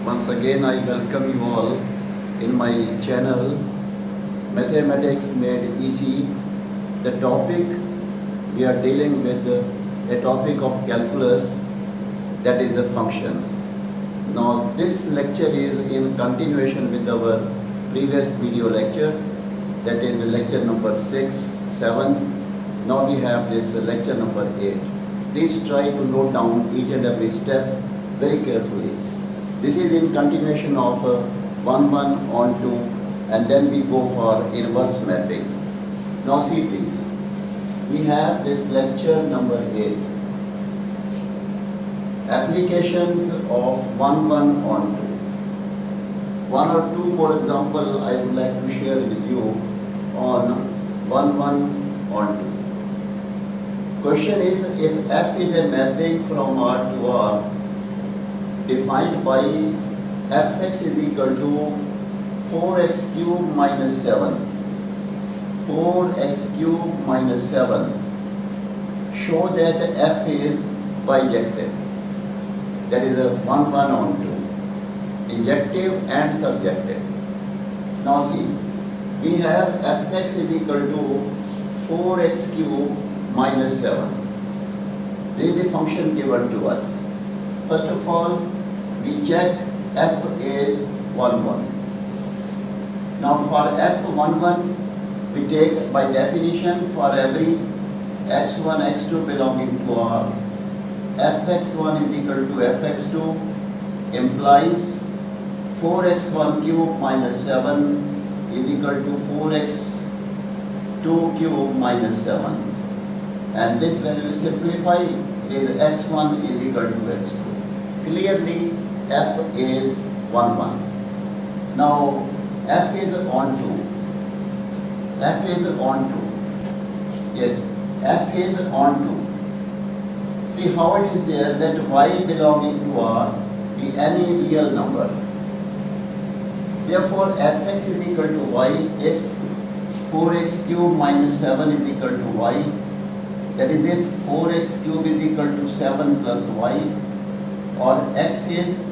Once again, I welcome you all in my channel Mathematics Made Easy. The topic we are dealing with a topic of calculus, that is the functions. Now this lecture is in continuation with our previous video lecture, that is the lecture number 6, 7. Now we have this lecture number 8. Please try to note down each and every step very carefully. This is in continuation of 1, 1 on 2, and then we go for inverse mapping. Now see please, we have this lecture number 8, applications of 1, 1 on 2. One or two more example I would like to share with you on 1, 1 on 2. Question is, if F is a mapping from R to R defined by fx is equal to 4x cube minus 7. 4x cube minus 7. Show that f is bijective. That is a 1, 1 on 2. Injective and surjective. Now see, we have fx is equal to 4x cube minus 7. This is the function given to us. First of all, we check f is 1, 1. Now for f 1, 1, we take by definition for every x1, x2 belonging to R, fx1 is equal to fx2 implies 4x1 cube minus 7 is equal to 4x2 cube minus 7. And this when we simplify, it is x1 is equal to x2. Clearly f is 1, 1. Now f is on 2. F is on 2. Yes, f is on 2. See how it is there that y belonging to R be any real number. Therefore fx is equal to y if 4x cube minus 7 is equal to y. That is if 4x cube is equal to 7 plus y, or x is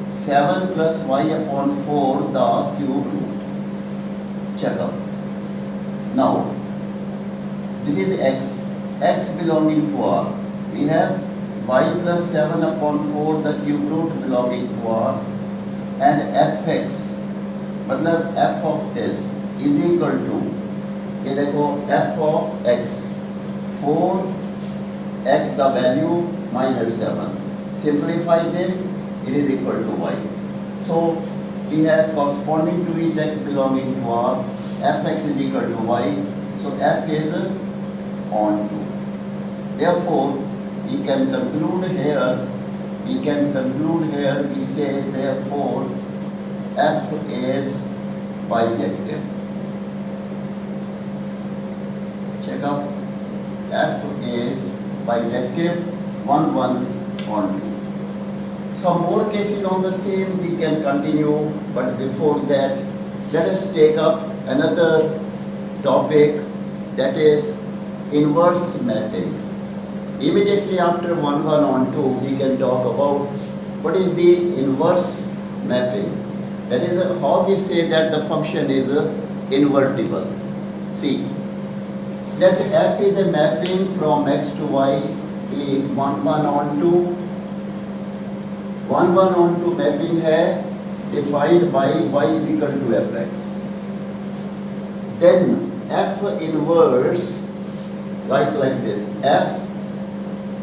7 plus y upon 4 the cube root. Check out. Now, this is x belonging to R. We have y plus 7 upon 4 the cube root belonging to R, and fx, मतलब f of this is equal to, ये देखो f of x, 4x the value minus 7. Simplify this, it is equal to y. So we have corresponding to each x belonging to R, fx is equal to y. So f is on 2. Therefore, we can conclude here, we say therefore f is bijective. Check out, f is bijective 1, 1 on 2. Some more cases on the same we can continue, but before that, let us take up another topic, that is inverse mapping. Immediately after 1, 1 on 2, we can talk about what is the inverse mapping. That is how we say that the function is invertible. See, that f is a mapping from x to y, the 1, 1 on 2. 1, 1 on 2 mapping है defined by y is equal to fx. Then f inverse, write like this, f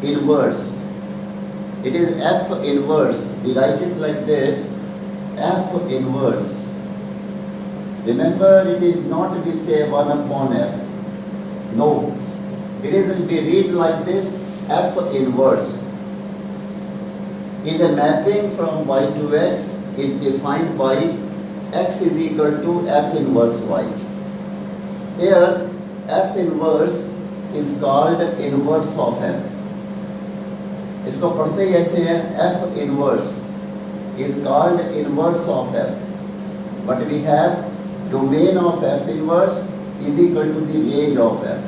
inverse. It is f inverse. We write it like this, f inverse. Remember, it is not we say 1 upon f. No. It is we read like this, f inverse is a mapping from y to x is defined by x is equal to f inverse y. Here f inverse is called inverse of f. इसको पढ़ते ही ऐसे हैं, f inverse is called inverse of f. But we have domain of f inverse is equal to the range of f.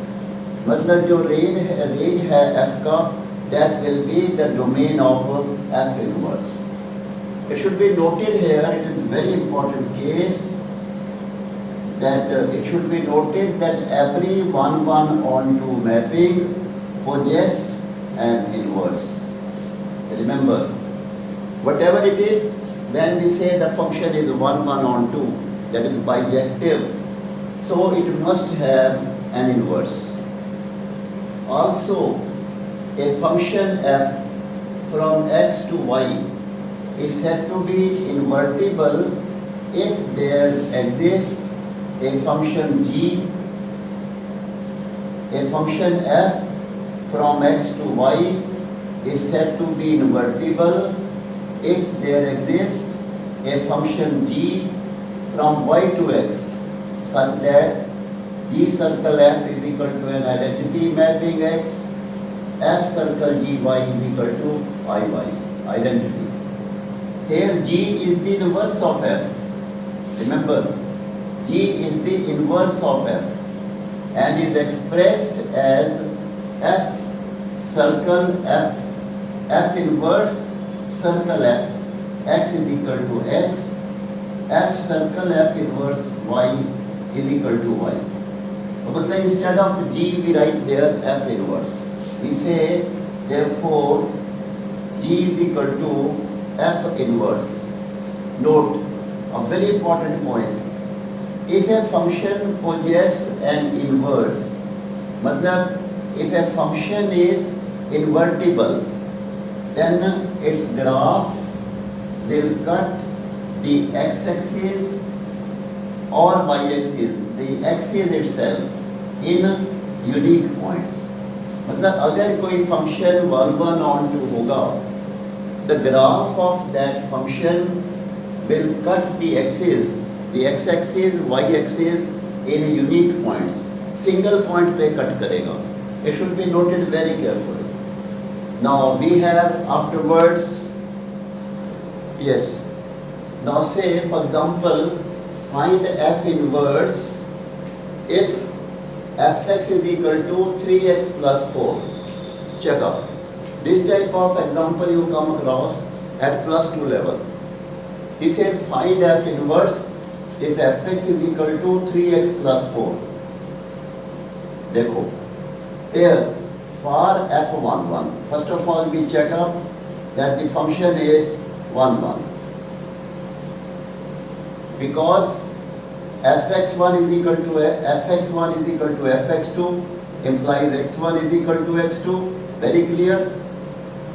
मतलब जो range है f का, that will be the domain of f inverse. It should be noted here, it is a very important case, that it should be noted that every 1-1 onto mapping possesses an inverse. Remember, whatever it is, when we say the function is 1-1 onto, that is bijective, so it must have an inverse. Also, a function f from x to y is said to be invertible if there exists a function g, a function f from x to y is said to be invertible if there exists a function g from y to x such that g circle f is equal to an identity mapping x, f circle gy is equal to iy, identity. Here g is the inverse of f. Remember, g is the inverse of f and is expressed as f circle f, f inverse circle f, x is equal to x, f circle f inverse y is equal to y. But instead of g we write there f inverse. We say therefore g is equal to f inverse. Note a very important point. If a function possesses an inverse, matlab if a function is invertible, then its graph will cut the x-axis or y-axis, the axis itself, in unique points. मतलब अगर कोई function 1-1 onto होगा, the graph of that function will cut the axis, the x-axis, y-axis in unique points. Single point पे cut करेगा. It should be noted very carefully. Now we have afterwards, yes. Now say for example, find f inverse if fx is equal to 3x plus 4. Check out. This type of example you come across at +2 level. He says find f inverse if fx is equal to 3x plus 4. देखो, here for f11, first of all we check up that the function is 1-1. Because fx1 is equal to fx1 is equal to fx2 implies x1 is equal to x2. Very clear?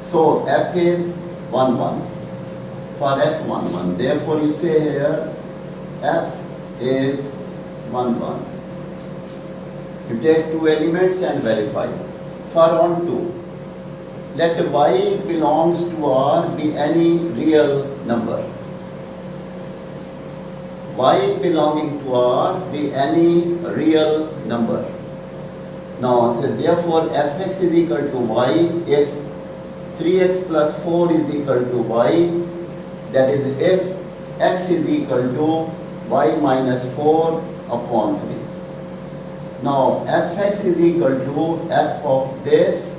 So f is 1-1 for f11. Therefore you say here f is 1-1. You take two elements and verify. For onto, let y belongs to R be any real number. Y belonging to R be any real number. Now, so therefore, fx is equal to y if 3x plus 4 is equal to y, that is if x is equal to y minus 4 upon 3. Now, fx is equal to f of this.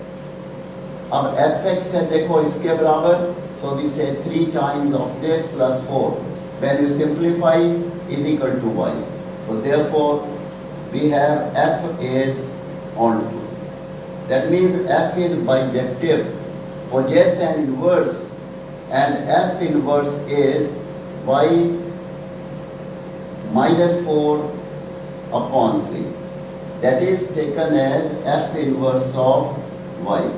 अब fx है देखो इसके बराबर, so we say 3 times of this plus 4. When you simplify, is equal to y. So therefore, we have f is onto. That means f is bijective, possess an inverse, and f inverse is y minus 4 upon 3. That is taken as f inverse of y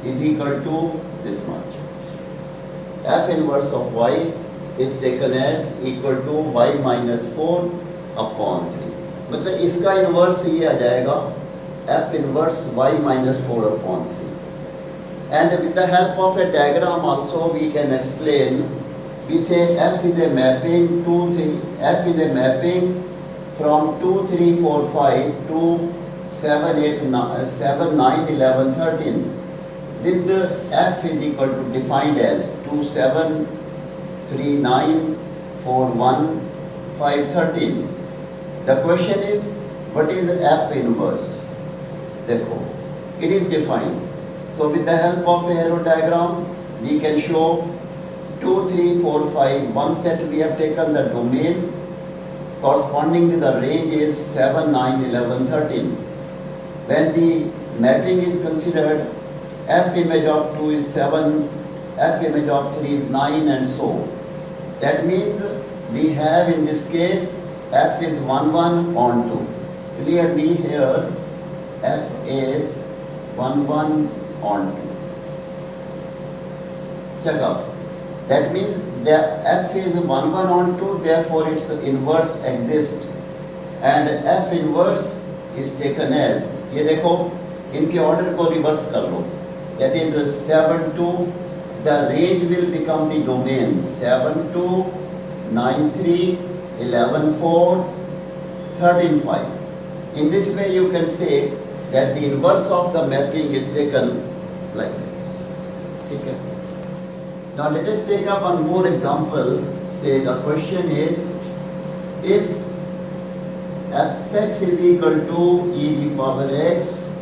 is equal to this much. F inverse of y is taken as equal to y minus 4 upon 3. मतलब इसका inverse ये आ जाएगा f inverse y minus 4 upon 3. And with the help of a diagram also we can explain. We say f is a mapping f is a mapping from 2, 3, 4, 5 to 7, 8, 7, 9, 11, 13. With the f is equal to defined as 2, 7, 3, 9, 4, 1, 5, 13. The question is, what is f inverse? Dekho, it is defined. So with the help of a arrow diagram, we can show 2, 3, 4, 5, one set we have taken the domain corresponding to the range is 7, 9, 11, 13. When the mapping is considered, f image of 2 is 7, f image of 3 is 9 and so. That means we have in this case f is 1, 1 on 2. Clearly here f is 1, 1 on 2. Check out. That means the f is 1, 1 on 2, therefore its inverse exists. And f inverse is taken as, ये देखो इनके order को reverse कर लो. That is 7, 2. The range will become the domain 7, 2, 9, 3, 11, 4, 13, 5. In this way you can say that the inverse of the mapping is taken like this. Okay. Now let us take up one more example. Say the question is, if fx is equal to e to the power x,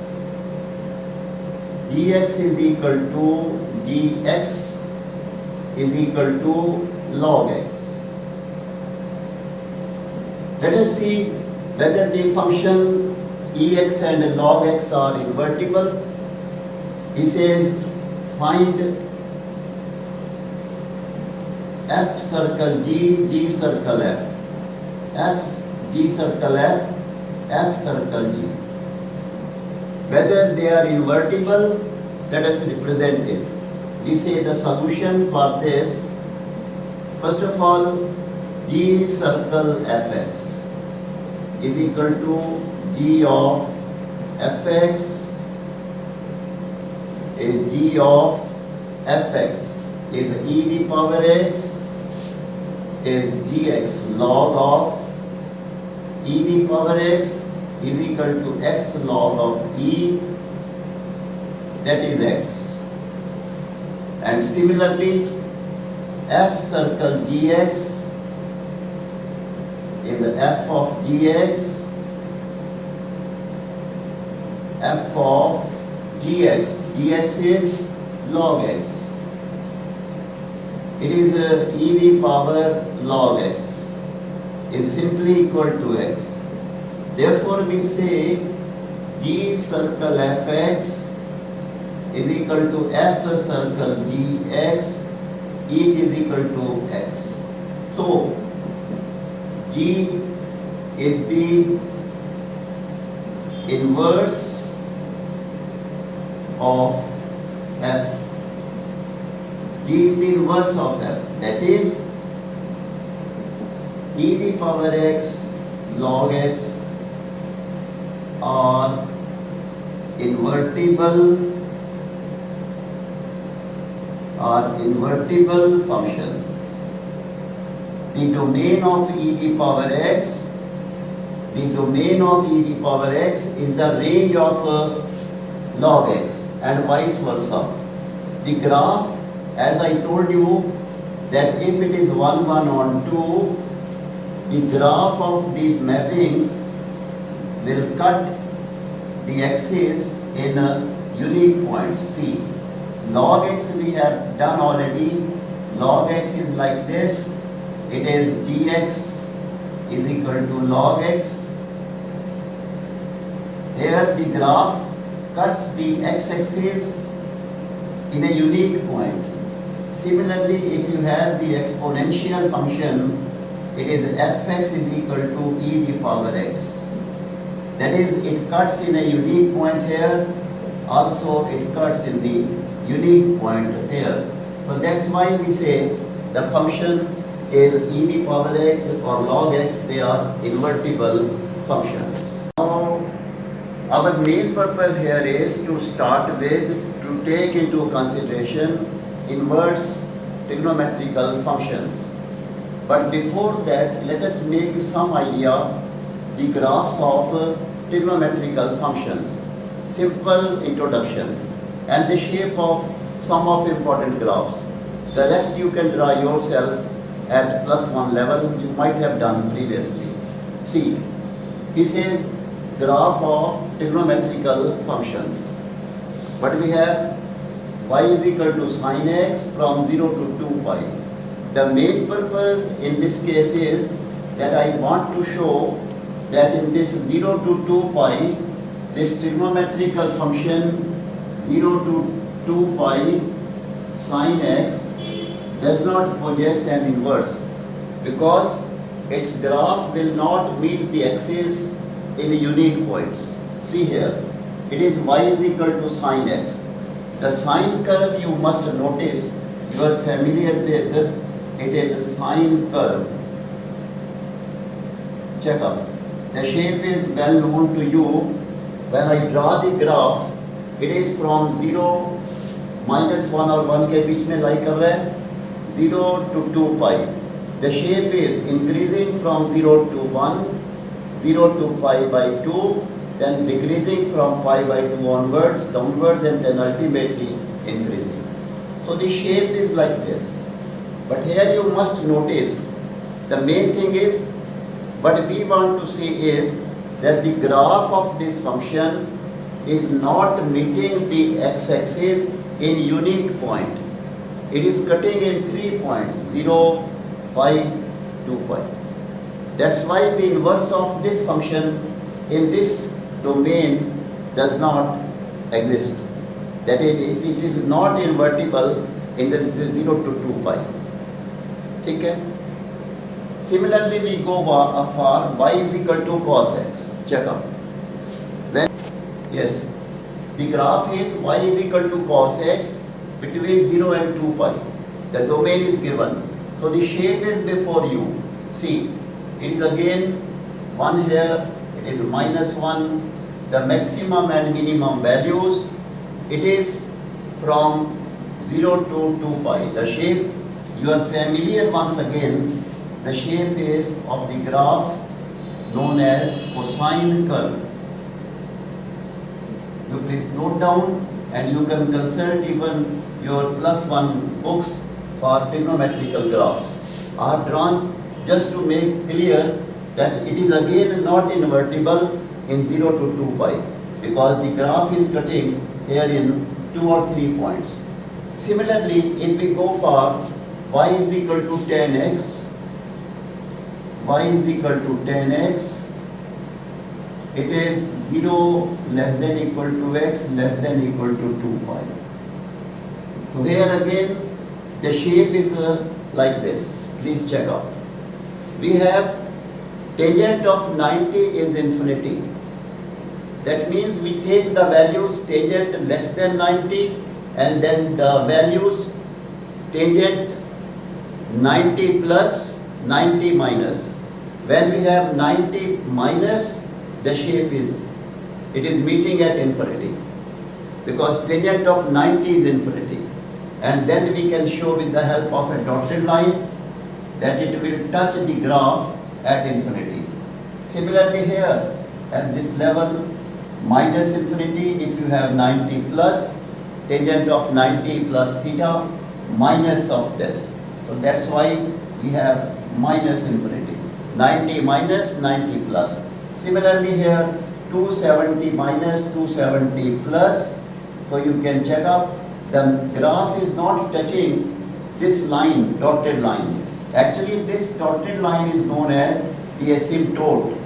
gx is equal to gx is equal to log x. Let us see whether the functions ex and log x are invertible. He says find f circle g, g circle f, g circle f, f circle g. Whether they are invertible, let us represent it. We say the solution for this, first of all, g circle fx is equal to g of fx is g of fx is e to the power x is gx log of e to the power x is equal to x log of e, that is x. And similarly, f circle gx is f of gx, f of gx, gx is log x. It is e to the power log x is simply equal to x. Therefore we say g circle fx is equal to f circle gx, each is equal to x. So g is the inverse of f. G is the inverse of f, that is e to the power x log x are invertible functions. The domain of e to the power x, is the range of log x and vice versa. The graph, as I told you, that if it is 1, 1 on 2, the graph of these mappings will cut the axis in unique points. See, log x we have done already. Log x is like this. It is gx is equal to log x. Here the graph cuts the x-axis in a unique point. Similarly, if you have the exponential function, it is fx is equal to e to the power x. That is, it cuts in a unique point here, also it cuts in the unique point here. So that's why we say the function is e to the power x or log x, they are invertible functions. Now, our main purpose here is to start with, to take into consideration inverse trigonometrical functions. But before that, let us make some idea the graphs of trigonometrical functions. Simple introduction and the shape of some of important graphs. The rest you can draw yourself at +1 level, you might have done previously. See, he says graph of trigonometrical functions. What we have? y is equal to sin x from 0 to 2 pi. The main purpose in this case is that I want to show that in this 0 to 2 pi, this trigonometrical function 0 to 2 pi sin x does not possess an inverse, because its graph will not meet the axis in unique points. See here, it is y is equal to sin x. The sine curve you must notice, you are familiar with, it is a sine curve. Check out. The shape is well known to you. When I draw the graph, it is from 0 minus 1 और 1 के बीच में lie कर रहा है, 0 to 2 pi. The shape is increasing from 0 to 1, 0 to pi by 2, then decreasing from pi by 2 onwards, downwards, and then ultimately increasing. So the shape is like this. But here you must notice, the main thing is, what we want to see is that the graph of this function is not meeting the x-axis in unique point. It is cutting in 3 points, 0, pi, 2 pi. That's why the inverse of this function in this domain does not exist. That is, it is not invertible in the 0 to 2 pi. Okay? Similarly, we go for y is equal to cos x. Check out. When, yes, the graph is y is equal to cos x between 0 and 2 pi. The domain is given. So the shape is before you. See, it is again 1 here, it is minus 1. The maximum and minimum values, it is from 0 to 2 pi. The shape, you are familiar once again, the shape is of the graph known as cosine curve. You please note down, and you can consult even your +1 books for trigonometrical graphs. I have drawn just to make clear that it is again not invertible in 0 to 2 pi, because the graph is cutting here in 2 or 3 points. Similarly, if we go for y is equal to tan x, y is equal to tan x, it is 0 less than equal to x less than equal to 2 pi. So here again, the shape is like this. Please check out. We have tangent of 90 is infinity. That means we take the values tangent less than 90 and then the values tangent 90 plus, 90 minus. When we have 90 minus, the shape is, it is meeting at infinity, because tangent of 90 is infinity. And then we can show with the help of a dotted line that it will touch the graph at infinity. Similarly here, at this level, minus infinity, if you have 90 plus, tangent of 90 plus theta, minus of this. So that's why we have minus infinity. 90 minus, 90 plus. Similarly here, 270 minus, 270 plus. So you can check up, the graph is not touching this line, dotted line. Actually, this dotted line is known as the asymptote.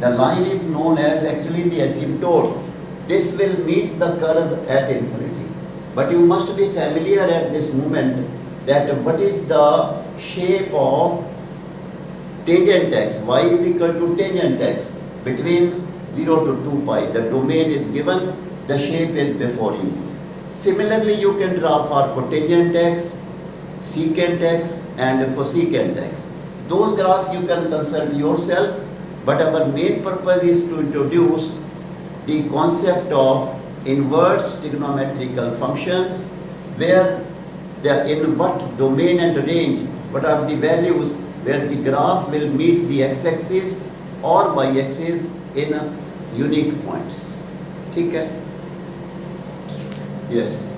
The line is known as actually the asymptote. This will meet the curve at infinity. But you must be familiar at this moment that what is the shape of tangent x. Y is equal to tangent x between 0 to 2 pi. The domain is given, the shape is before you. Similarly, you can draw for cotangent x, secant x and cosecant x. Those graphs you can consult yourself, but our main purpose is to introduce the concept of inverse trigonometrical functions, where they are in what domain and range, what are the values where the graph will meet the x-axis or y-axis in unique points. Okay? Yes.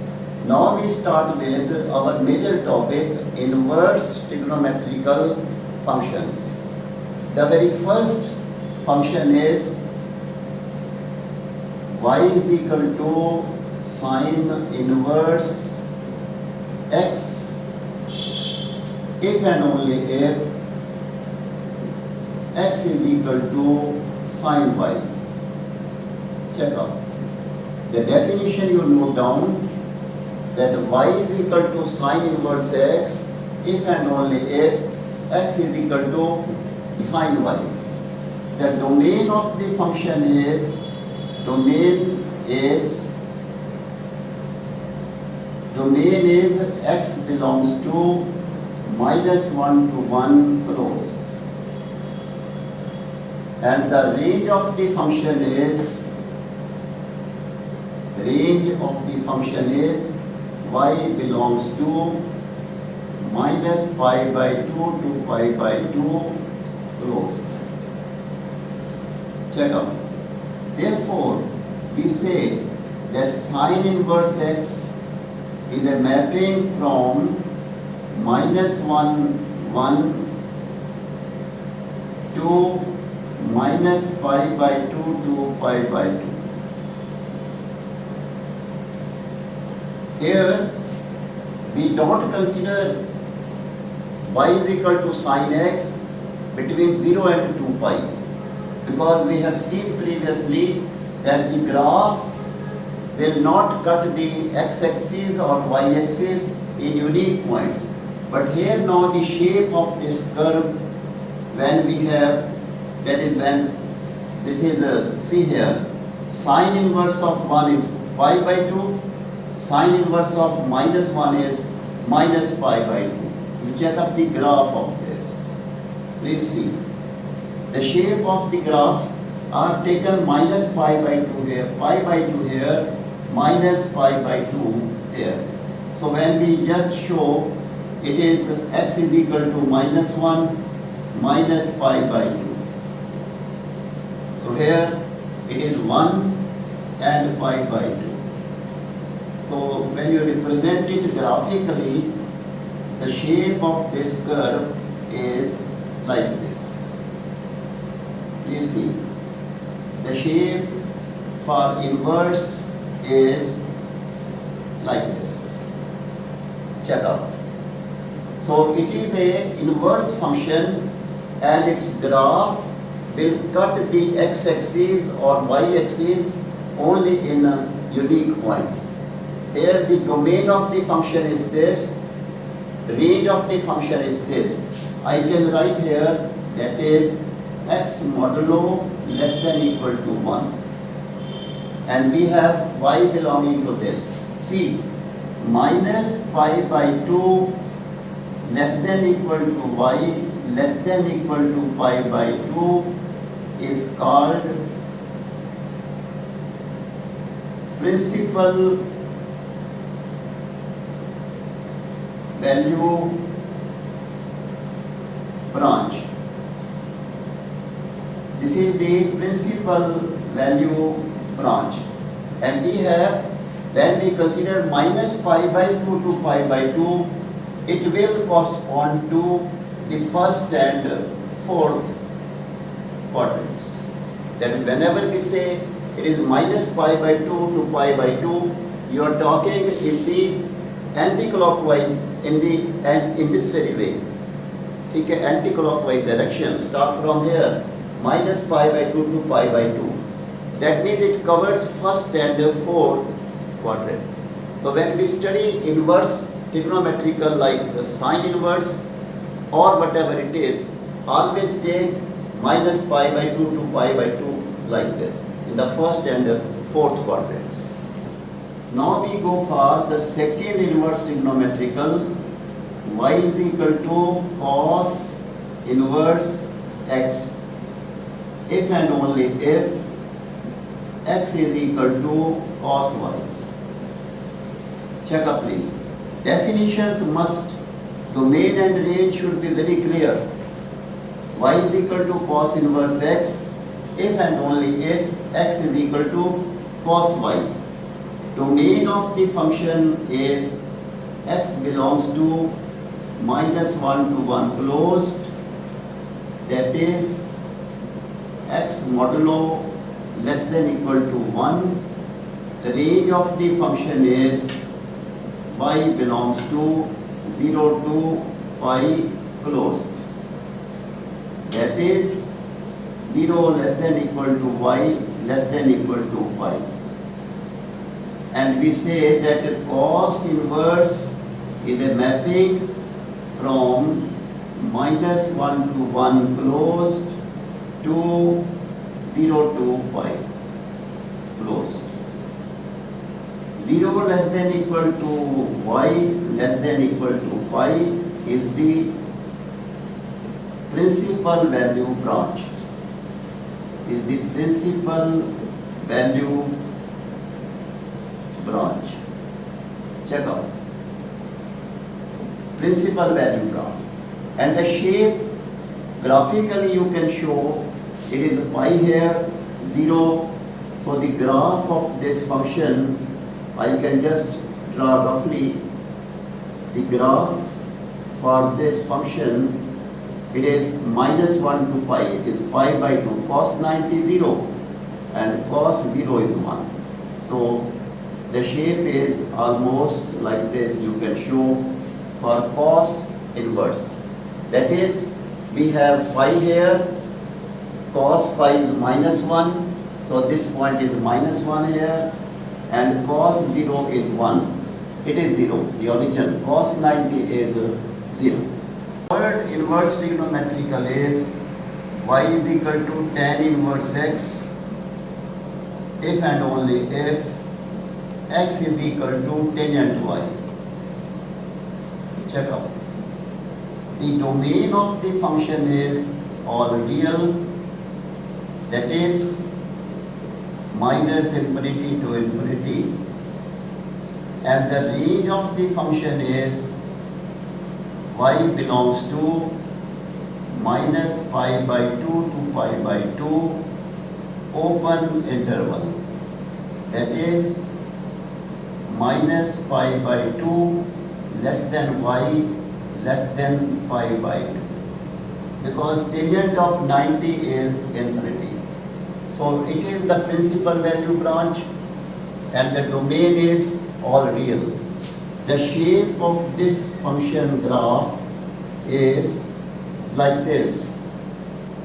Now we start with our major topic, inverse trigonometrical functions. The very first function is y is equal to sine inverse x if and only if x is equal to sine y. Check out. The definition you note down that y is equal to sine inverse x if and only if x is equal to sine y. The domain of the function is x belongs to -1 to 1 close, and the range of the function is y belongs to -π/2 to π/2 close. Check out. Therefore, we say that sine inverse x is a mapping from -1 1 to -π/2 to π/2. Here we don't consider y is equal to sine x between 0 and 2 pi, because we have seen previously that the graph will not cut the x-axis or y-axis in unique points. But here now the shape of this curve, when we have, that is when this is see here, sine inverse of 1 is π/2, sine inverse of -1 is -π/2. You check up the graph of this. Please see. The shape of the graph are taken -π/2 here, π/2 here, -π/2 here. So when we just show it is x is equal to -1 -π/2. So here it is 1 and π/2. So when you represent it graphically, the shape of this curve is like this. Please see. The shape for inverse is like this. Check out. So it is a inverse function and its graph will cut the x-axis or y-axis only in a unique point. Here the domain of the function is this, range of the function is this. I can write here that is x modulo less than equal to 1. And we have y belonging to this. See, -π/2 less than equal to y less than equal to π/2 is called principal value branch. This is the principal value branch, and we have, when we consider -π/2 to π/2, it will correspond to the first and fourth quadrants. That is, whenever we say it is -π/2 to π/2, you are talking in the anti-clockwise, in this very way. Take an anti-clockwise direction. Start from here, -π/2 to π/2. That means it covers first and fourth quadrant. So when we study inverse trigonometrical like sine inverse or whatever it is, always take -π/2 to π/2 like this in the first and fourth quadrants. Now we go for the second inverse trigonometrical. Y is equal to cos inverse x if and only if x is equal to cos y. Check up please. Definitions must, domain and range should be very clear. Y is equal to cos inverse x if and only if x is equal to cos y. Domain of the function is x belongs to -1 to 1 closed, that is x modulo less than equal to 1 the range of the function is y belongs to 0 to pi closed. That is 0 less than equal to y less than equal to pi. And we say that cos inverse is a mapping from minus 1 to 1 closed to 0 to pi closed. 0 less than equal to y less than equal to pi is the principal value branch. Is the principal value branch. Check out. Principal value branch. And the shape, graphically you can show, it is pi here, 0. So the graph of this function, I can just draw roughly the graph for this function. It is minus 1 to pi, it is pi by 2, cos 90 0 and cos 0 is 1. So the shape is almost like this, you can show for cos inverse. That is, we have pi here, cos pi is minus 1, so this point is minus 1 here, and cos 0 is 1. It is 0, the origin, cos 90 is 0. Third inverse trigonometrical is y is equal to tan inverse x if and only if x is equal to tangent y. Check out. The domain of the function is all real, that is minus infinity to infinity, and the range of the function is y belongs to minus pi by 2 to pi by 2 open interval, that is minus pi by 2 less than y less than pi by 2, because tangent of 90 is infinity. So it is the principal value branch and the domain is all real. The shape of this function graph is like this.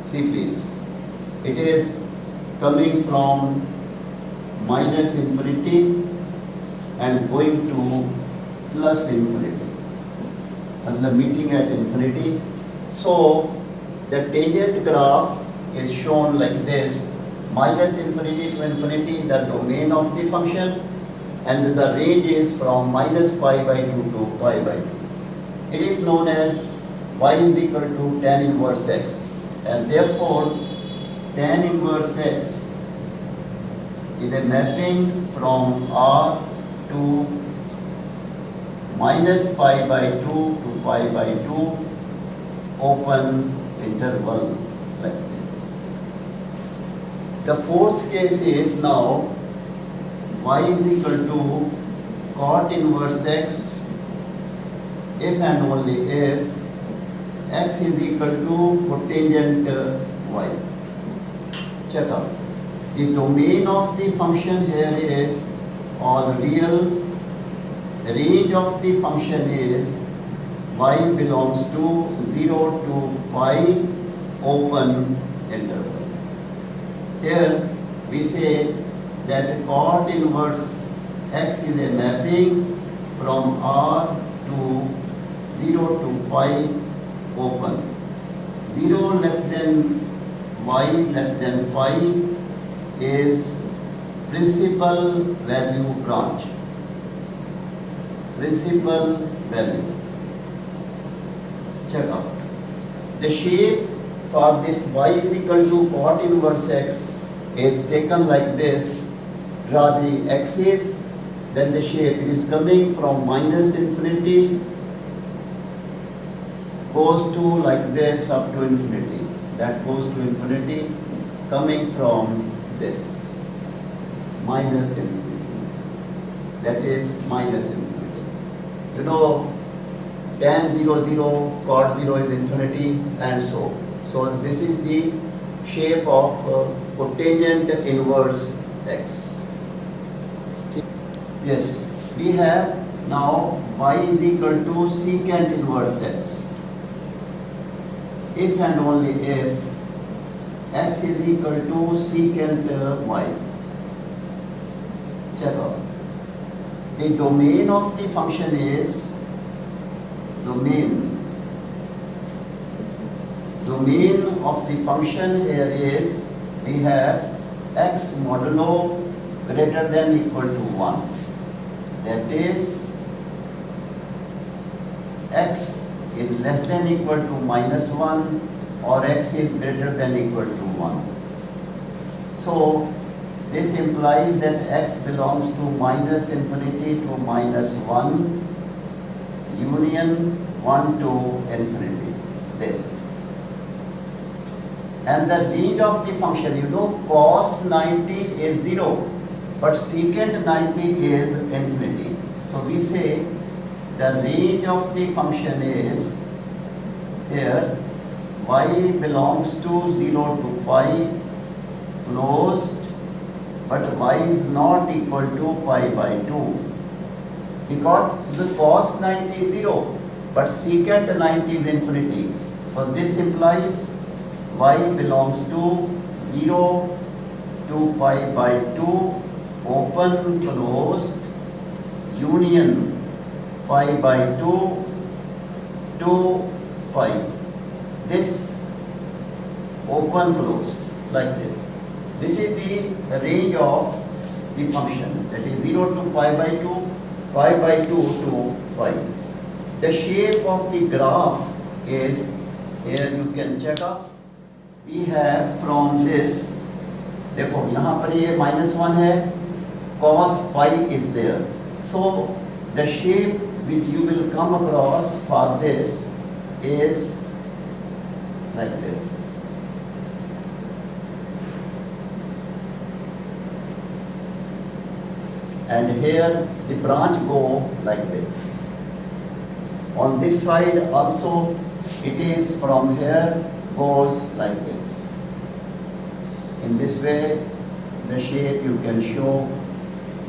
See please. It is coming from minus infinity and going to plus infinity. And the meeting at infinity. So the tangent graph is shown like this. Minus infinity to infinity, the domain of the function, and the range is from minus pi by 2 to pi by 2. It is known as y is equal to tan inverse x, and therefore tan inverse x is a mapping from R to minus pi by 2 to pi by 2 open interval like this. The fourth case is now y is equal to cot inverse x if and only if x is equal to cotangent y. Check out. The domain of the function here is all real. The range of the function is y belongs to 0 to pi open interval. Here we say that cot inverse x is a mapping from R to 0 to pi open. 0 less than y less than pi is principal value branch. Principal value. Check out. The shape for this y is equal to cot inverse x is taken like this. Draw the axis, then the shape. It is coming from minus infinity, goes to like this up to infinity. That goes to infinity, coming from this. Minus infinity. That is minus infinity. You know, tan 0, 0, cot 0 is infinity, and so. So this is the shape of cotangent inverse x. Yes, we have now y is equal to secant inverse x. If and only if x is equal to secant y. Check out. The domain of the function is domain of the function here is we have x modulo greater than equal to 1. That is x is less than equal to minus 1 or x is greater than equal to 1. So this implies that x belongs to minus infinity to minus 1 union 1 to infinity. This. And the range of the function, you know, cos 90 is 0, but secant 90 is infinity. So we say the range of the function is here y belongs to 0 to pi closed, but y is not equal to pi by 2 because the cos 90 is 0, but secant 90 is infinity. So this implies y belongs to 0 to pi by 2 open closed union pi by 2 to pi. This open closed like this. This is the range of the function, that is 0 to pi by 2, pi by 2 to pi. The shape of the graph is, here you can check up. We have from this, देखो यहाँ पर ये -1 है, cos pi is there. So the shape which you will come across for this is like this. And here the branch go like this. On this side also it is from here goes like this. In this way the shape you can show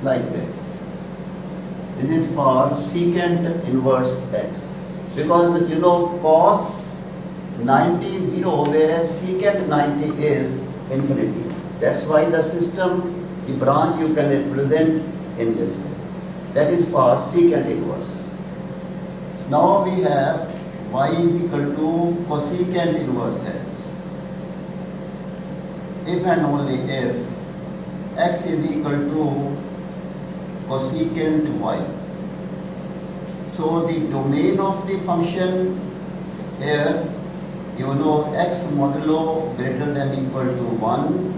like this. This is for secant inverse x. Because you know cos 90 is 0 whereas secant 90 is infinity. That's why the system, the branch you can represent in this way. That is for secant inverse. Now we have y is equal to cosecant inverse x. If and only if x is equal to cosecant y. So the domain of the function here, you know, x modulo greater than equal to 1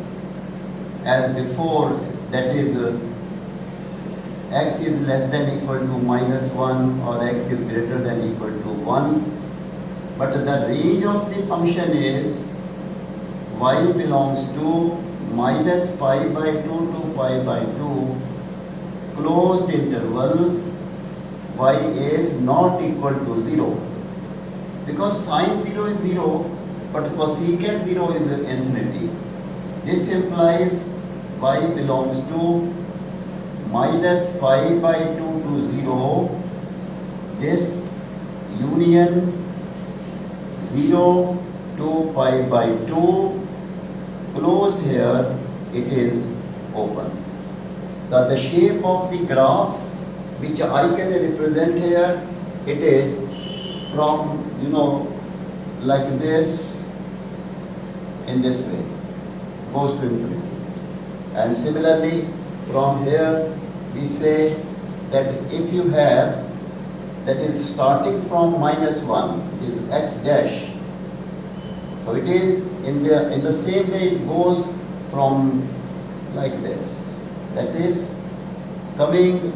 as before, that is x is less than equal to -1 or x is greater than equal to 1. But the range of the function is y belongs to minus pi by 2 to pi by 2 closed interval y is not equal to 0. Because sine 0 is 0 but cosecant 0 is infinity. This implies y belongs to minus pi by 2 to 0, this union 0 to pi by 2, closed here, it is open. The shape of the graph which I can represent here, it is from, you know, like this, in this way, goes to infinity. And similarly, from here, we say that if you have, that is starting from -1, it is x dash. So it is in the same way it goes from like this. That is coming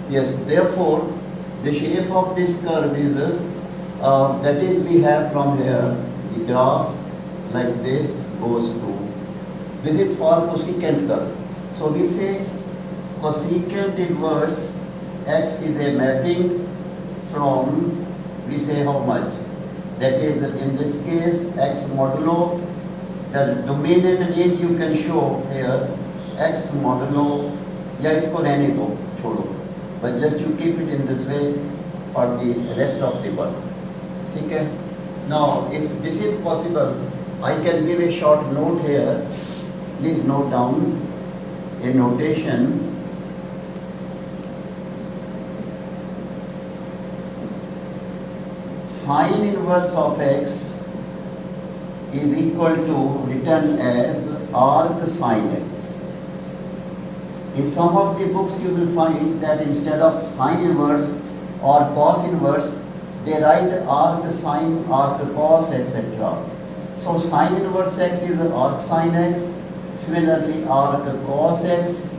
yes. Therefore, the shape of this curve is that is we have from here the graph like this goes to. This is for cosecant curve. So we say cosecant inverse x is a mapping from, we say how much? That is in this case x modulo The domain and range you can show here x modulo, या इसको रहने दो, छोड़ो, but just you keep it in this way for the rest of the work. ठीक है? Now, if this is possible, I can give a short note here. Please note down a notation. Sine inverse of x is equal to written as arc sine x. In some of the books you will find that instead of sine inverse or cos inverse, they write arc sine, arc cos, etc. So sine inverse x is arc sine x, similarly arc cos x,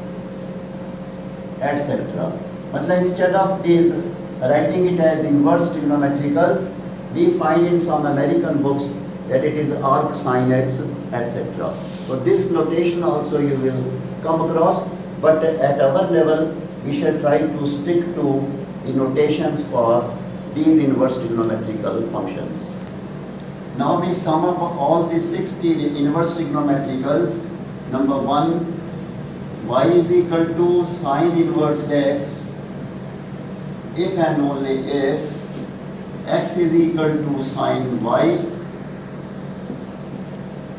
etc. But instead of these writing it as inverse trigonometricals, we find in some American books that it is arc sine x, etc. So this notation also you will come across, but at our level we shall try to stick to the notations for these inverse trigonometrical functions. Now we sum up all the 60 inverse trigonometricals. Number 1, y is equal to sine inverse x if and only if x is equal to sine y,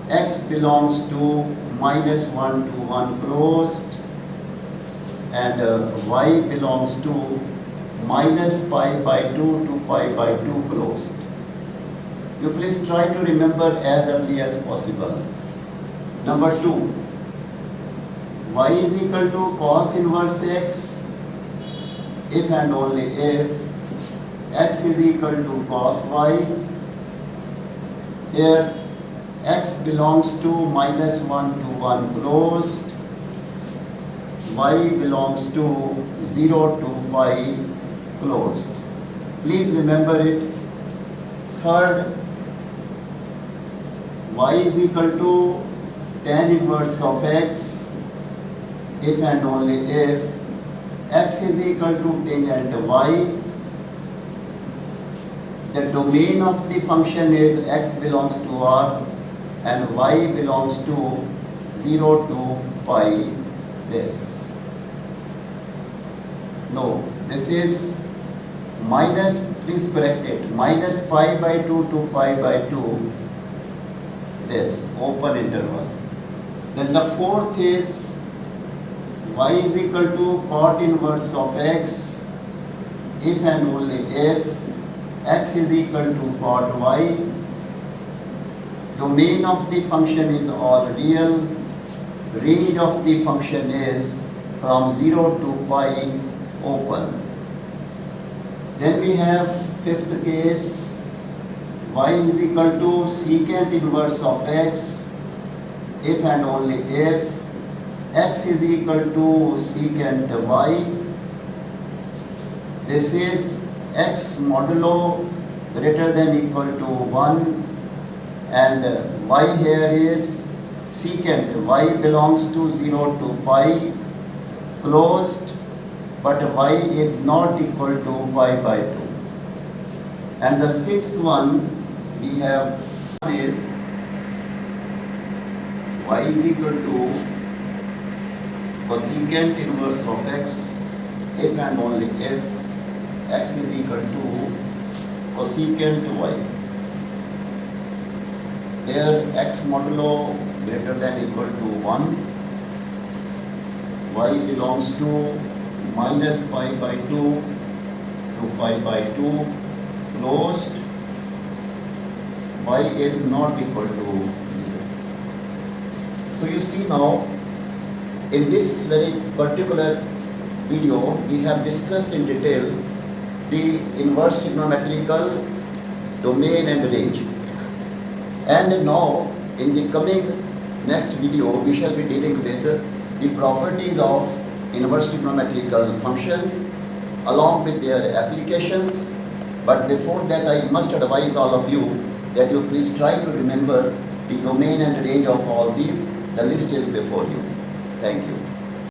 x belongs to -1 to 1 closed, and y belongs to minus pi by 2 to pi by 2 closed. You please try to remember as early as possible. Number 2, y is equal to cos inverse x if and only if x is equal to cos y. Here x belongs to -1 to 1 closed, y belongs to 0 to pi closed. Please remember it. Third, y is equal to tan inverse of x if and only if x is equal to tangent y. The domain of the function is x belongs to R and y belongs to 0 to pi this. No, this is minus, please correct it, minus pi by 2 to pi by 2, this open interval. Then the fourth is y is equal to cot inverse of x if and only if x is equal to cot y. Domain of the function is all real. Range of the function is from 0 to pi open. Then we have fifth case, y is equal to secant inverse of x if and only if x is equal to secant y. This is x modulo greater than equal to 1 and y here is secant y belongs to 0 to pi closed, but y is not equal to pi by 2. And the sixth one we have is y is equal to cosecant inverse of x if and only if x is equal to cosecant y. Here x modulo greater than equal to 1, y belongs to minus pi by 2 to pi by 2 closed, y is not equal to 0. So you see now, in this very particular video, we have discussed in detail the inverse trigonometrical domain and range. And now, in the coming next video, we shall be dealing with the properties of inverse trigonometrical functions along with their applications. But before that, I must advise all of you that you please try to remember the domain and range of all these. The list is before you. Thank you.